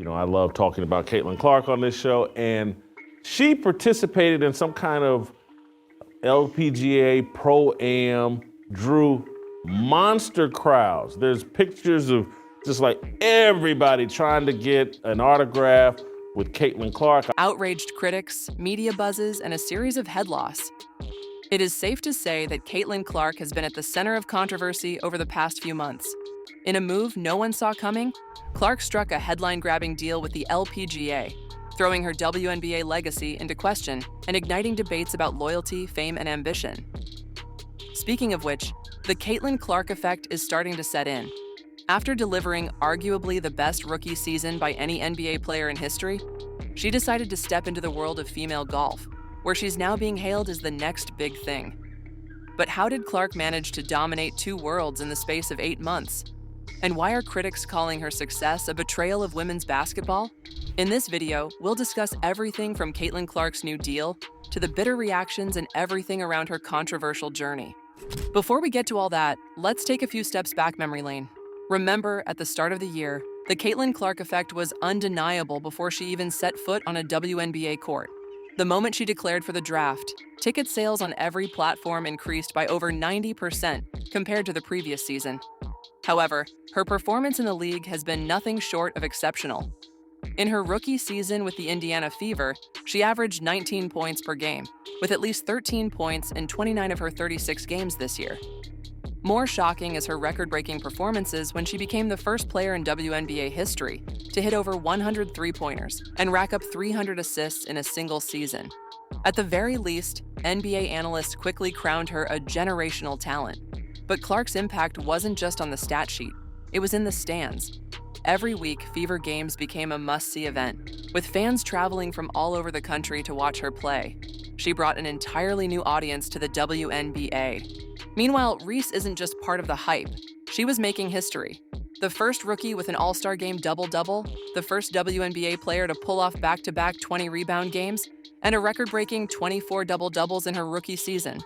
I love talking about Caitlyn Clark on this show, and she participated in some kind of LPGA Pro-Am, drew monster crowds. There's pictures of just like everybody trying to get an autograph with Caitlyn Clark. Outraged critics, media buzzes, and a series of head loss. It is safe to say that Caitlyn Clark has been at the center of controversy over the past few months. In a move no one saw coming, Clark struck a headline-grabbing deal with the LPGA, throwing her WNBA legacy into question and igniting debates about loyalty, fame, and ambition. Speaking of which, the Caitlyn Clark effect is starting to set in. After delivering arguably the best rookie season by any NBA player in history, she decided to step into the world of female golf, where she's now being hailed as the next big thing. But how did Clark manage to dominate two worlds in the space of 8 months? And why are critics calling her success a betrayal of women's basketball? In this video, we'll discuss everything from Caitlyn Clark's new deal to the bitter reactions and everything around her controversial journey. Before we get to all that, let's take a few steps back memory lane. Remember, at the start of the year, the Caitlyn Clark effect was undeniable before she even set foot on a WNBA court. The moment she declared for the draft, ticket sales on every platform increased by over 90% compared to the previous season. However, her performance in the league has been nothing short of exceptional. In her rookie season with the Indiana Fever, she averaged 19 points per game, with at least 13 points in 29 of her 36 games this year. More shocking is her record-breaking performances when she became the first player in WNBA history to hit over 100 three-pointers and rack up 300 assists in a single season. At the very least, NBA analysts quickly crowned her a generational talent. But Clark's impact wasn't just on the stat sheet, it was in the stands. Every week, Fever games became a must-see event, with fans traveling from all over the country to watch her play. She brought an entirely new audience to the WNBA. Meanwhile, Reese isn't just part of the hype. She was making history. The first rookie with an All-Star Game double-double, the first WNBA player to pull off back-to-back 20-rebound games, and a record-breaking 24 double-doubles in her rookie season.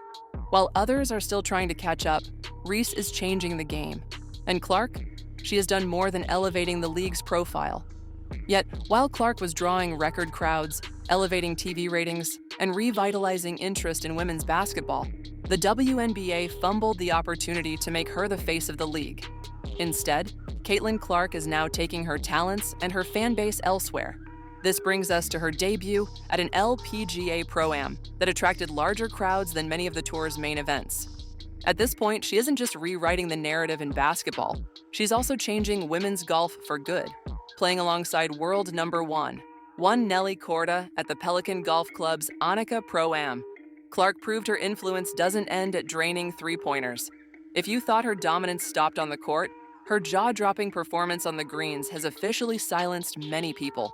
While others are still trying to catch up, Reese is changing the game. And Clark? She has done more than elevating the league's profile. Yet, while Clark was drawing record crowds, elevating TV ratings, and revitalizing interest in women's basketball, the WNBA fumbled the opportunity to make her the face of the league. Instead, Caitlyn Clark is now taking her talents and her fan base elsewhere. This brings us to her debut at an LPGA Pro-Am that attracted larger crowds than many of the tour's main events. At this point, she isn't just rewriting the narrative in basketball, she's also changing women's golf for good, playing alongside world number one Nelly Korda at the Pelican Golf Club's Annika Pro-Am. Clark proved her influence doesn't end at draining three-pointers. If you thought her dominance stopped on the court, her jaw-dropping performance on the greens has officially silenced many people.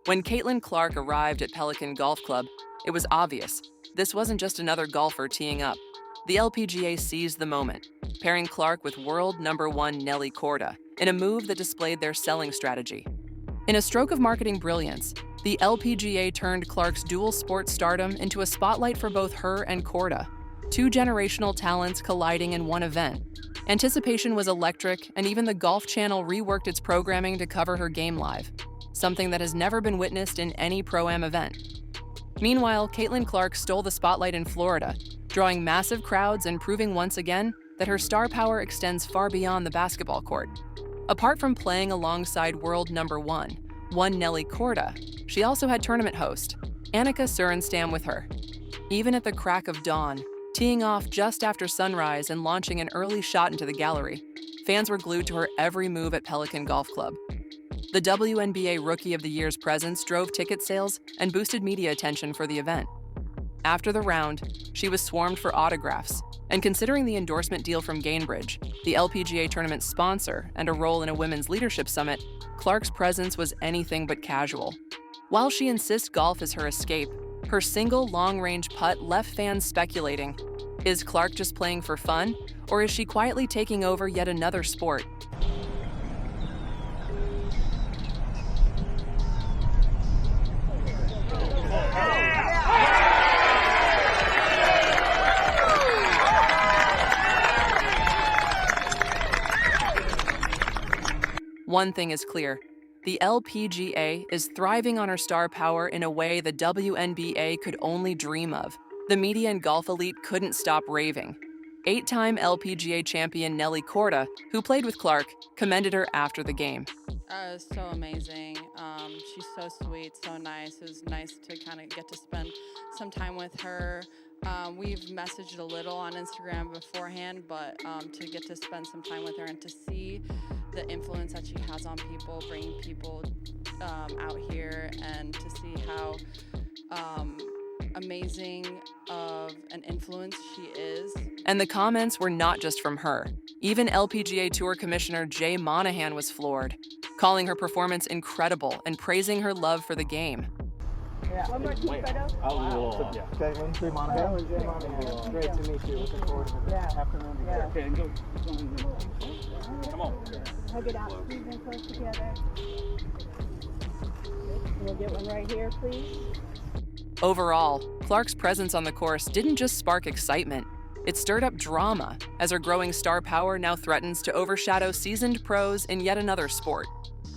When Caitlyn Clark arrived at Pelican Golf Club, it was obvious. This wasn't just another golfer teeing up. The LPGA seized the moment, pairing Clark with world number one Nelly Korda in a move that displayed their selling strategy. In a stroke of marketing brilliance, the LPGA turned Clark's dual sport stardom into a spotlight for both her and Korda, two generational talents colliding in one event. Anticipation was electric, and even the Golf Channel reworked its programming to cover her game live, something that has never been witnessed in any Pro-Am event. Meanwhile, Caitlyn Clark stole the spotlight in Florida, drawing massive crowds and proving once again that her star power extends far beyond the basketball court. Apart from playing alongside world number one Nelly Korda, she also had tournament host Annika Sorenstam with her. Even at the crack of dawn, teeing off just after sunrise and launching an early shot into the gallery, fans were glued to her every move at Pelican Golf Club. The WNBA Rookie of the Year's presence drove ticket sales and boosted media attention for the event. After the round, she was swarmed for autographs, and considering the endorsement deal from Gainbridge, the LPGA tournament's sponsor, and a role in a women's leadership summit, Clark's presence was anything but casual. While she insists golf is her escape, her single long-range putt left fans speculating. Is Clark just playing for fun, or is she quietly taking over yet another sport? One thing is clear, The LPGA is thriving on her star power in a way the WNBA could only dream of. The media and golf elite couldn't stop raving. 8-time LPGA champion Nelly Korda, who played with Clark, commended her after the game. It was so amazing. She's so sweet, so nice. It was nice to kind of get to spend some time with her. We've messaged a little on Instagram beforehand, but to get to spend some time with her and to see the influence that she has on people, bringing people out here, and to see how amazing of an influence she is. And the comments were not just from her. Even LPGA Tour Commissioner Jay Monahan was floored, calling her performance incredible and praising her love for the game. Yeah. One more photo. Caitlyn, Jay Monahan. Jay Monahan. Great to meet you. Looking forward to the afternoon together. Okay, and go. Come on. Hug it out. Squeeze in close together. We'll get one right here, please. Overall, Clark's presence on the course didn't just spark excitement, it stirred up drama as her growing star power now threatens to overshadow seasoned pros in yet another sport.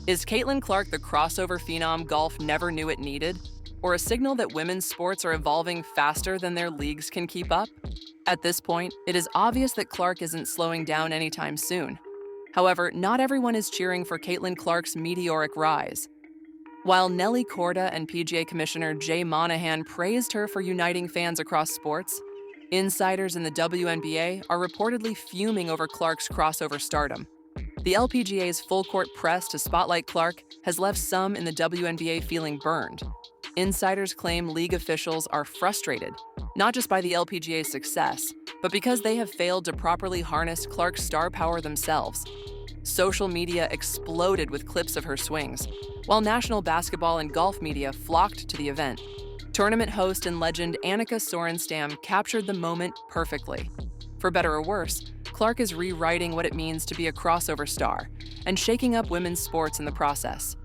Is Caitlyn Clark the crossover phenom golf never knew it needed? Or a signal that women's sports are evolving faster than their leagues can keep up? At this point, it is obvious that Clark isn't slowing down anytime soon. However, not everyone is cheering for Caitlyn Clark's meteoric rise. While Nelly Korda and PGA Commissioner Jay Monahan praised her for uniting fans across sports, insiders in the WNBA are reportedly fuming over Clark's crossover stardom. The LPGA's full-court press to spotlight Clark has left some in the WNBA feeling burned. Insiders claim league officials are frustrated, not just by the LPGA's success, but because they have failed to properly harness Clark's star power themselves. Social media exploded with clips of her swings, while national basketball and golf media flocked to the event. Tournament host and legend Annika Sorenstam captured the moment perfectly. For better or worse, Clark is rewriting what it means to be a crossover star and shaking up women's sports in the process.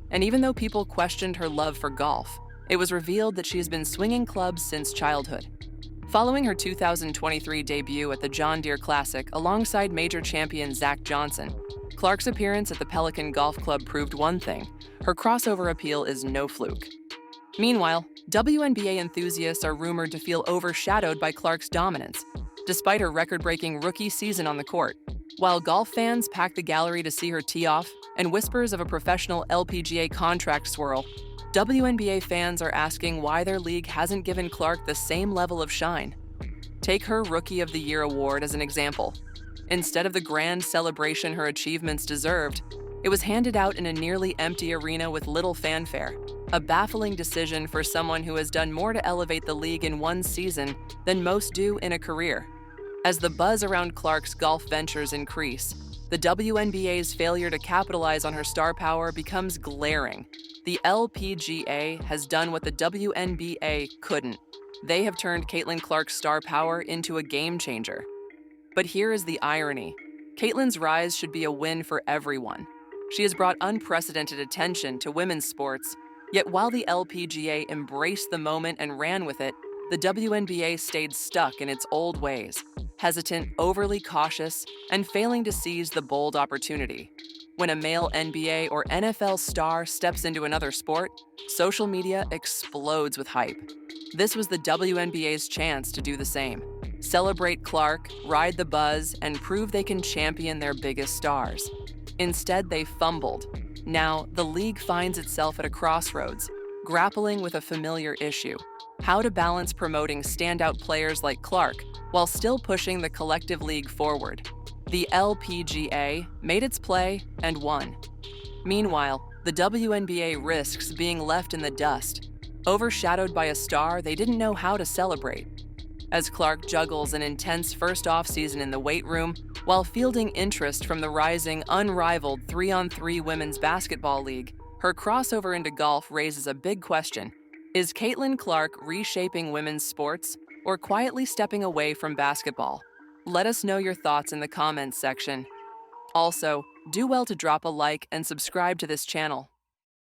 And even though people questioned her love for golf, it was revealed that she has been swinging clubs since childhood. Following her 2023 debut at the John Deere Classic alongside major champion Zach Johnson, Clark's appearance at the Pelican Golf Club proved one thing: her crossover appeal is no fluke. Meanwhile, WNBA enthusiasts are rumored to feel overshadowed by Clark's dominance, despite her record-breaking rookie season on the court. While golf fans pack the gallery to see her tee off and whispers of a professional LPGA contract swirl, WNBA fans are asking why their league hasn't given Clark the same level of shine. Take her Rookie of the Year award as an example. Instead of the grand celebration her achievements deserved, it was handed out in a nearly empty arena with little fanfare, a baffling decision for someone who has done more to elevate the league in one season than most do in a career. As the buzz around Clark's golf ventures increase, the WNBA's failure to capitalize on her star power becomes glaring. The LPGA has done what the WNBA couldn't. They have turned Caitlyn Clark's star power into a game changer. But here is the irony. Caitlyn's rise should be a win for everyone. She has brought unprecedented attention to women's sports, yet while the LPGA embraced the moment and ran with it, the WNBA stayed stuck in its old ways, hesitant, overly cautious, and failing to seize the bold opportunity. When a male NBA or NFL star steps into another sport, social media explodes with hype. This was the WNBA's chance to do the same. Celebrate Clark, ride the buzz, and prove they can champion their biggest stars. Instead, they fumbled. Now, the league finds itself at a crossroads, grappling with a familiar issue: how to balance promoting standout players like Clark while still pushing the collective league forward. The LPGA made its play and won. Meanwhile, the WNBA risks being left in the dust, overshadowed by a star they didn't know how to celebrate. As Clark juggles an intense first offseason in the weight room while fielding interest from the rising, unrivaled 3-on-3 women's basketball league, her crossover into golf raises a big question. Is Caitlyn Clark reshaping women's sports or quietly stepping away from basketball? Let us know your thoughts in the comments section. Also, do well to drop a like and subscribe to this channel.